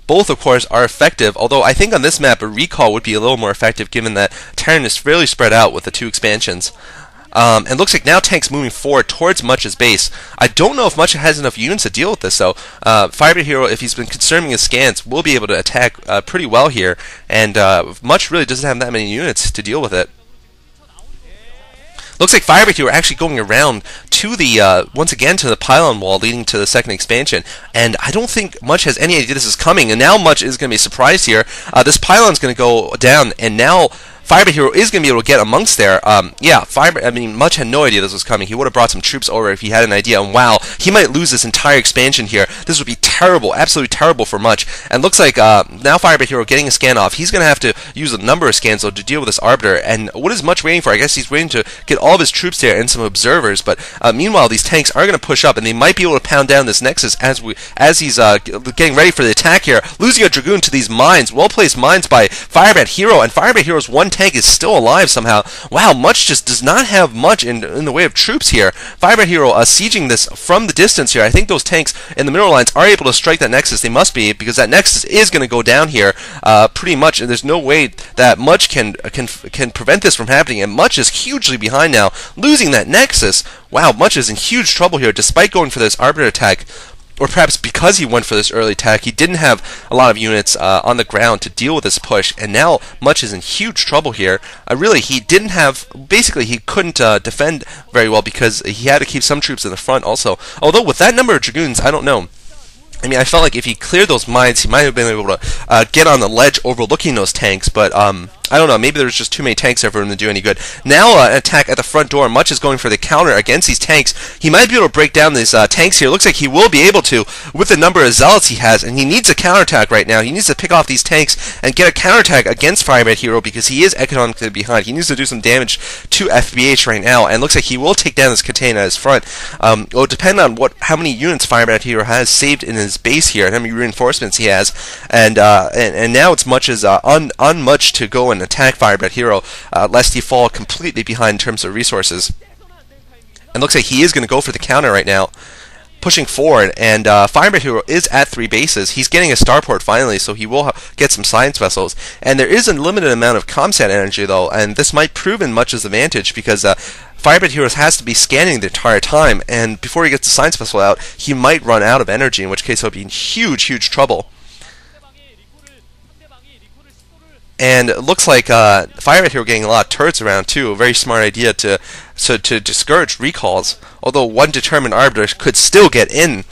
Both, of course, are effective, although I think on this map a recall would be a little more effective given that Terran is fairly spread out with the 2 expansions. And looks like now Tank's moving forward towards Much's base. I don't know if Much has enough units to deal with this, though. Firebathero, if he's been conserving his scans, will be able to attack pretty well here, and Much really doesn't have that many units to deal with it. Looks like Firebathero are actually going around to the, once again, to the pylon wall leading to the second expansion, and I don't think Much has any idea this is coming, and now Much is going to be surprised here. This pylon's going to go down, and now Firebathero is going to be able to get amongst there. Much had no idea this was coming. He would have brought some troops over if he had an idea, and wow, he might lose this entire expansion here. This would be terrible, absolutely terrible for Much. And looks like now Firebathero getting a scan off. He's going to have to use a number of scans, though, to deal with this Arbiter. And what is Much waiting for? I guess he's waiting to get all of his troops there and some observers, but meanwhile, these tanks are going to push up, and they might be able to pound down this Nexus as he's getting ready for the attack here. Losing a Dragoon to these mines, well-placed mines by Firebathero, and Firebathero's one tank is still alive somehow. Wow, Much just does not have much in the way of troops here. Firebathero sieging this from the distance here. I think those tanks in the mineral lines are able to strike that Nexus. They must be, because that Nexus is going to go down here pretty much, and there's no way that Much can prevent this from happening, and Much is hugely behind now, losing that Nexus. Wow, Much is in huge trouble here, despite going for this Arbiter attack. Or perhaps because he went for this early attack, he didn't have a lot of units on the ground to deal with this push, and now Much is in huge trouble here. Really, he didn't have, basically he couldn't defend very well because he had to keep some troops in the front also. Although with that number of Dragoons, I don't know. I mean, I felt like if he cleared those mines, he might have been able to get on the ledge overlooking those tanks, but I don't know, maybe there's just too many tanks there for him to do any good. Now an attack at the front door. Much is going for the counter against these tanks. He might be able to break down these tanks here. Looks like he will be able to with the number of zealots he has, and he needs a counterattack right now. He needs to pick off these tanks and get a counterattack against Firebathero because he is economically behind. He needs to do some damage to FBH right now, and looks like he will take down this container at his front. It will depend on how many units Firebathero has saved in his base here and how many reinforcements he has, and now it's Much as on Much to go and attack Firebathero, lest he fall completely behind in terms of resources. And looks like he is going to go for the counter right now, pushing forward, and Firebathero is at 3 bases. He's getting a starport finally, so he will get some science vessels. And there is a limited amount of comsat energy, though, and this might prove in Much's advantage because Firebathero has to be scanning the entire time, and before he gets the science vessel out, he might run out of energy, in which case he'll be in huge, huge trouble. And it looks like Firebathero getting a lot of turrets around too. A very smart idea to discourage recalls. Although one determined Arbiter could still get in.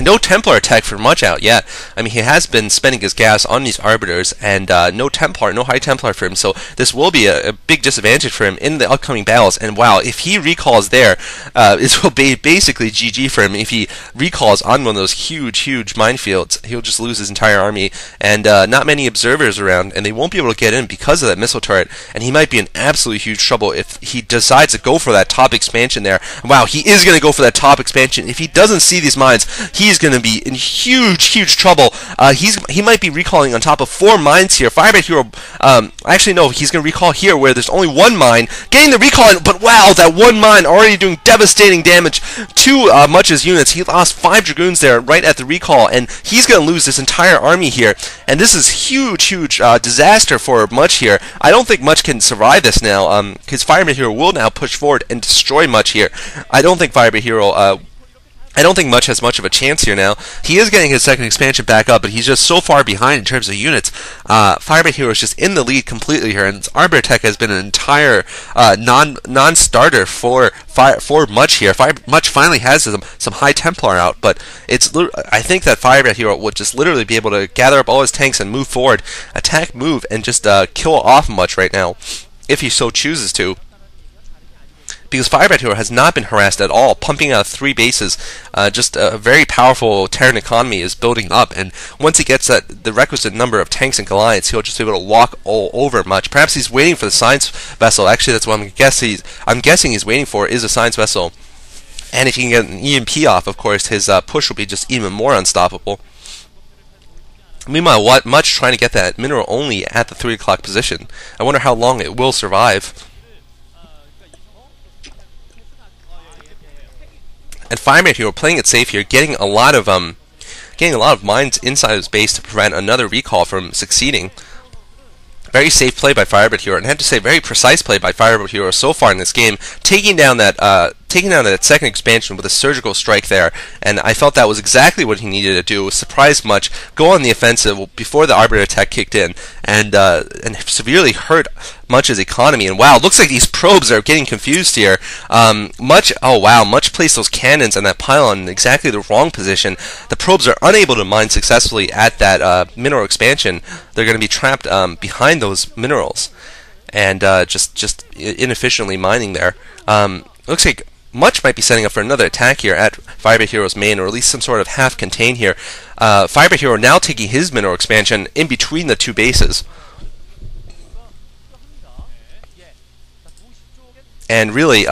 No Templar attack for Much out yet. I mean, he has been spending his gas on these Arbiters, and no Templar, no High Templar for him, so this will be a big disadvantage for him in the upcoming battles. And wow, if he recalls there, it will be basically GG for him. If he recalls on one of those huge, huge minefields, he'll just lose his entire army, and not many observers around, and they won't be able to get in because of that missile turret, and he might be in absolutely huge trouble if he decides to go for that top expansion there. Wow, he is going to go for that top expansion. If he doesn't see these mines, he's going to be in huge, huge trouble. He might be recalling on top of 4 mines here. Firebathero, actually no, he's going to recall here where there's only 1 mine, getting the recall in, but wow, that 1 mine already doing devastating damage to Much's units. He lost 5 Dragoons there right at the recall, and he's going to lose this entire army here, and this is huge, huge disaster for Much here. I don't think Much can survive this now, because Firebathero will now push forward and destroy Much here. I don't think Much has much of a chance here now. He is getting his second expansion back up, but he's just so far behind in terms of units. Firebathero is just in the lead completely here, and his Arbiter Tech has been an entire non-starter for Much here. Much finally has some High Templar out, but I think that Firebathero would just literally be able to gather up all his tanks and move forward, attack, move, and just kill off Much right now, if he so chooses to. Because Firebathero has not been harassed at all, pumping out 3 bases. Just a very powerful Terran economy is building up, and once he gets the requisite number of tanks and Goliaths, he'll just be able to walk all over Much. Perhaps he's waiting for the science vessel. Actually, that's what I'm guessing he's waiting for, is a science vessel. And if he can get an EMP off, of course, his push will be just even more unstoppable. Meanwhile, Much trying to get that mineral only at the 3 o'clock position. I wonder how long it will survive. And Firebathero playing it safe here, getting a lot of getting a lot of mines inside his base to prevent another recall from succeeding. Very safe play by Firebathero, and I have to say, very precise play by Firebathero so far in this game, taking down that second expansion with a surgical strike there, and I felt that was exactly what he needed to do. Surprised much, go on the offensive before the Arbiter attack kicked in, and severely hurt Much's economy. And wow, looks like these probes are getting confused here. Much placed those cannons and that pylon in exactly the wrong position. The probes are unable to mine successfully at that mineral expansion. They're going to be trapped behind those minerals, and just inefficiently mining there. Looks like Much might be setting up for another attack here at Firebathero's main, or at least some sort of half-contain here. Firebathero now taking his mineral expansion in between the two bases. And really,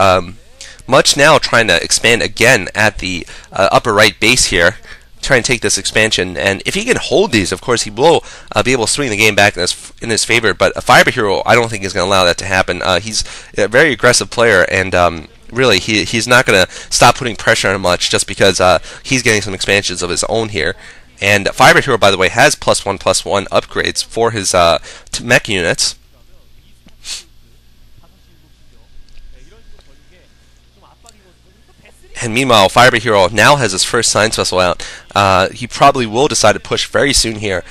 Much now trying to expand again at the upper right base here, trying to take this expansion. And if he can hold these, of course, he will be able to swing the game back in his favor. But Firebathero, I don't think is going to allow that to happen. He's a very aggressive player, and really, he's not going to stop putting pressure on Much just because he's getting some expansions of his own here. And Firebathero, by the way, has +1/+1 upgrades for his mech units. And meanwhile, Firebathero now has his first science vessel out. He probably will decide to push very soon here.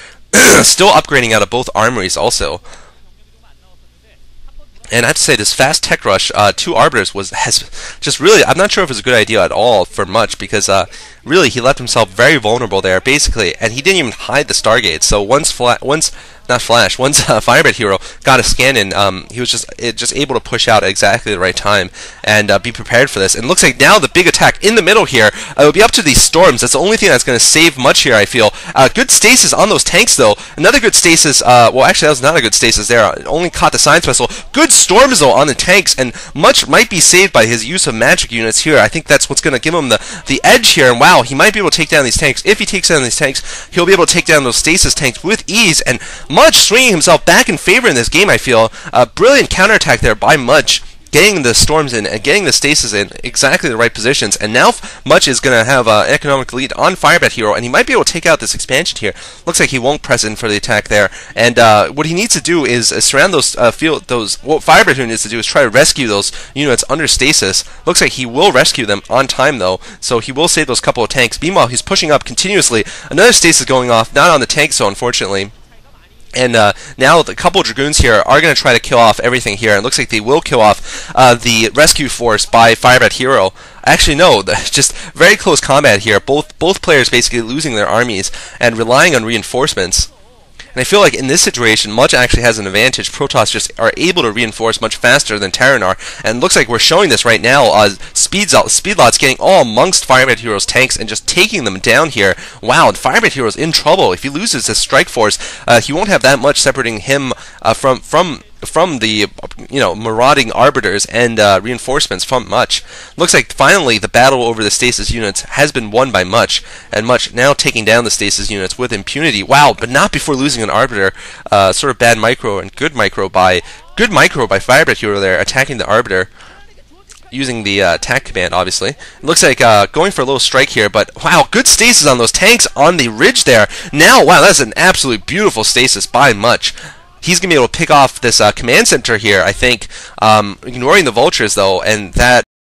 Still upgrading out of both armories also. And I have to say, this fast tech rush to Arbiters has just really, I'm not sure if it was a good idea at all for Much, because really he left himself very vulnerable there, basically, and he didn't even hide the Stargates. So once Firebathero got a scan in, he was just able to push out at exactly the right time and be prepared for this. And it looks like now the big attack in the middle here, it will be up to these storms. That's the only thing that's going to save Much here, I feel. Good stasis on those tanks, though. Another good stasis, well, actually, that was not a good stasis there. It only caught the science vessel. Good storms, though, on the tanks, and Much might be saved by his use of magic units here. I think that's what's going to give him the edge here, and wow, he might be able to take down these tanks. If he takes down these tanks, he'll be able to take down those stasis tanks with ease, and Much swinging himself back in favor in this game, I feel. Brilliant counterattack there by Much, getting the storms in and getting the stasis in exactly the right positions. And now Much is going to have an economic lead on Firebathero, and he might be able to take out this expansion here. Looks like he won't press in for the attack there. And what he needs to do is surround those what Firebathero needs to do is try to rescue those units under stasis. Looks like he will rescue them on time, though, so he will save those couple of tanks. Meanwhile, he's pushing up continuously. Another stasis going off, not on the tank, so unfortunately. And now the couple of Dragoons here are going to try to kill off everything here. And it looks like they will kill off the rescue force by Firebathero. Actually, no, just very close combat here. Both players basically losing their armies and relying on reinforcements. And I feel like in this situation, Much actually has an advantage. Protoss just are able to reinforce much faster than Terranar, and it looks like we're showing this right now. Speedlot's getting all amongst Firebathero's tanks and just taking them down here. Wow, Firebathero's in trouble. If he loses his strike force, he won't have that much separating him from the marauding arbiters and reinforcements from Much. Looks like finally the battle over the stasis units has been won by Much, and Much now taking down the stasis units with impunity. Wow, but not before losing an arbiter. Sort of bad micro and good micro by Firebathero there, attacking the arbiter using the attack command, obviously. It looks like going for a little strike here, but wow, good stasis on those tanks on the ridge there. Now, wow, that's an absolutely beautiful stasis by Much. He's going to be able to pick off this command center here, I think, ignoring the vultures, though, and that